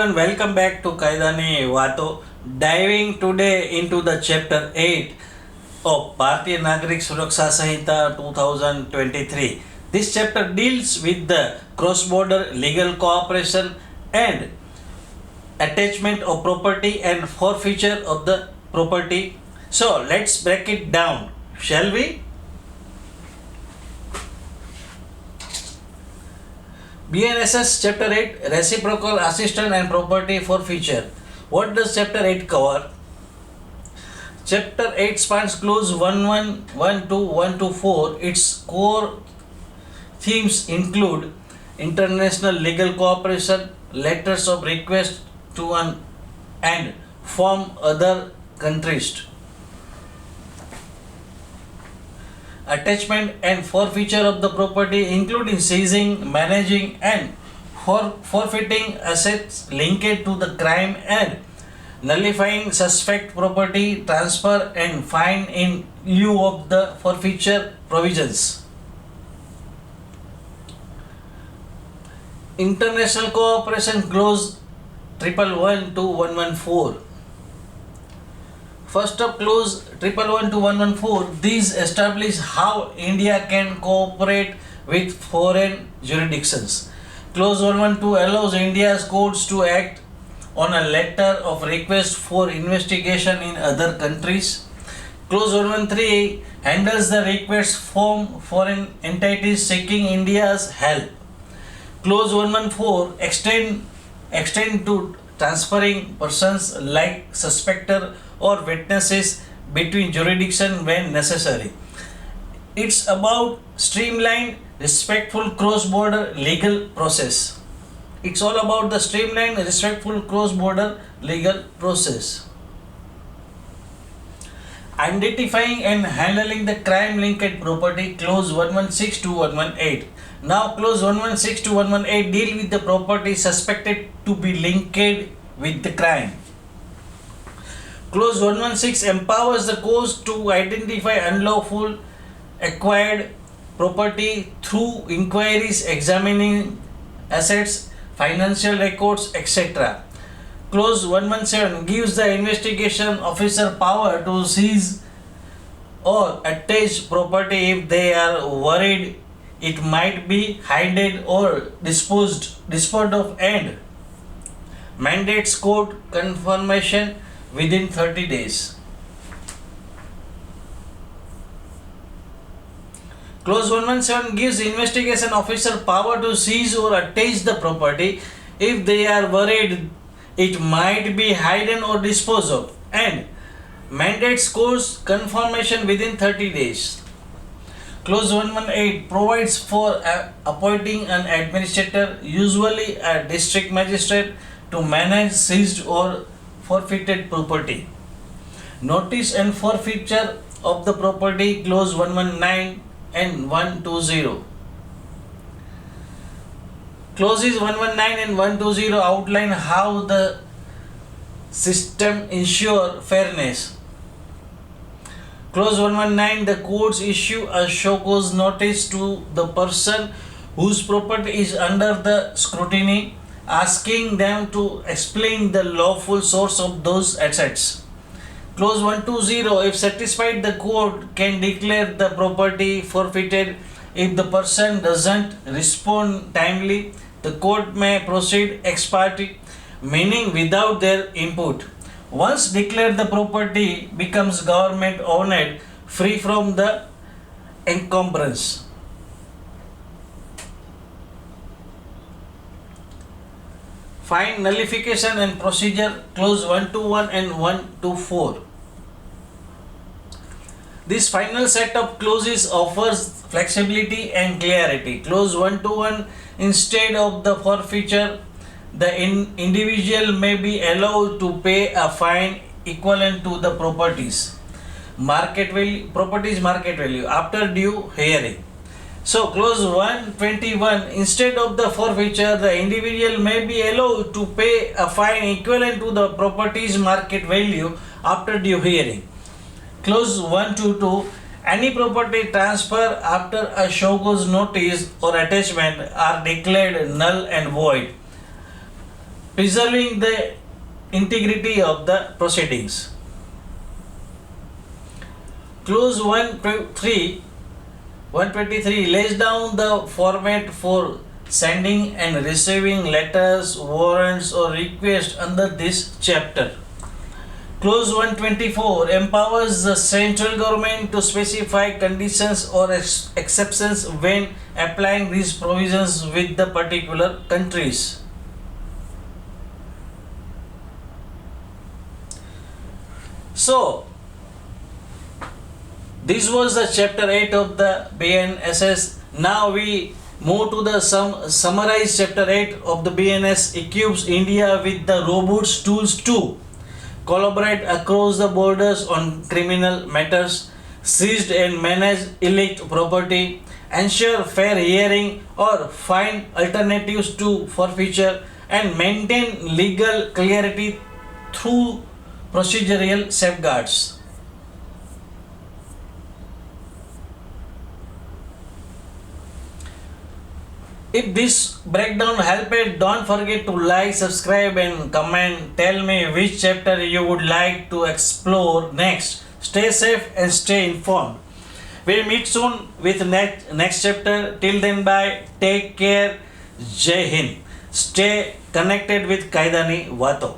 everyone, welcome back to Kaydanivato. Diving today into the chapter 8 of Bhartiya Nagrik Suraksha Sanhita 2023. This chapter deals with the cross-border legal cooperation and attachment of property and forfeiture of the property. So let's break it down, shall we? BNSS Chapter 8 Reciprocal Assistance and Property Forfeiture. What does Chapter 8 cover? Chapter 8 spans clause 1.1, 1.2, 1.2, 4. Its core themes include international legal cooperation, letters of request to and from other countries, attachment and forfeiture of the property, including seizing, managing, and forfeiting assets linked to the crime, and nullifying suspect property transfer and fine in lieu of the forfeiture provisions. International cooperation clause 111 to 114. First up, clause 111 to 114. These establish how India can cooperate with foreign jurisdictions. Clause 112 allows India's courts to act on a letter of request for investigation in other countries. Clause 113 handles the request from foreign entities seeking India's help. Clause 114 extend to transferring persons like suspected or witnesses between jurisdiction when necessary. It's about streamlined, respectful cross-border legal process. It's all about the streamlined, respectful cross-border legal process. Identifying and handling the crime-linked property, clause 116 to 118. Now, clause 116 to 118 deal with the property suspected to be linked with the crime. Clause 116 empowers the courts to identify unlawful acquired property through inquiries examining assets, financial records, etc. Clause 117 gives the investigation officer power to seize or attach property if they are worried it might be hidden or disposed of, and mandates court confirmation within 30 days. Clause 117 gives investigation officer power to seize or attach the property if they are worried it might be hidden or disposed of, and mandates court confirmation within 30 days. Clause 118 provides for appointing an administrator, usually a district magistrate, to manage seized or forfeited property. Notice and forfeiture of the property, clause 119 and 120. Clauses 119 and 120 outline how the system ensure fairness. Clause 119, the courts issue a show cause notice to the person whose property is under the scrutiny, asking them to explain the lawful source of those assets. Clause 120, if satisfied, the court can declare the property forfeited. If the person doesn't respond timely, the court may proceed ex parte, meaning without their input. Once declared, the property becomes government owned, free from the encumbrance. Fine, nullification and procedure, clause 121 and 124. This final set of clauses offers flexibility and clarity. Clause 121, instead of the forfeiture, the individual may be allowed to pay a fine equivalent to the property's market value after due hearing. So, clause 121, instead of the forfeiture, the individual may be allowed to pay a fine equivalent to the property's market value after due hearing. Clause 122, any property transfer after a show cause notice or attachment are declared null and void. preserving the integrity of the proceedings. Clause 123 lays down the format for sending and receiving letters, warrants or requests under this chapter. Clause 124 empowers the central government to specify conditions or exceptions when applying these provisions with the particular countries. So, this was the chapter 8 of the BNSS. Now we move to the summarized chapter 8 of the BNS equips India with the robust tools to collaborate across the borders on criminal matters, seize and manage illicit property, ensure fair hearing or find alternatives to forfeiture, and maintain legal clarity through procedural safeguards. If this breakdown helped, don't forget to like, subscribe and comment. Tell me which chapter you would like to explore next. Stay safe and stay informed. We'll meet soon with next chapter. Till then, bye. Take care. Jai Hind. Stay connected with Kaydanivato.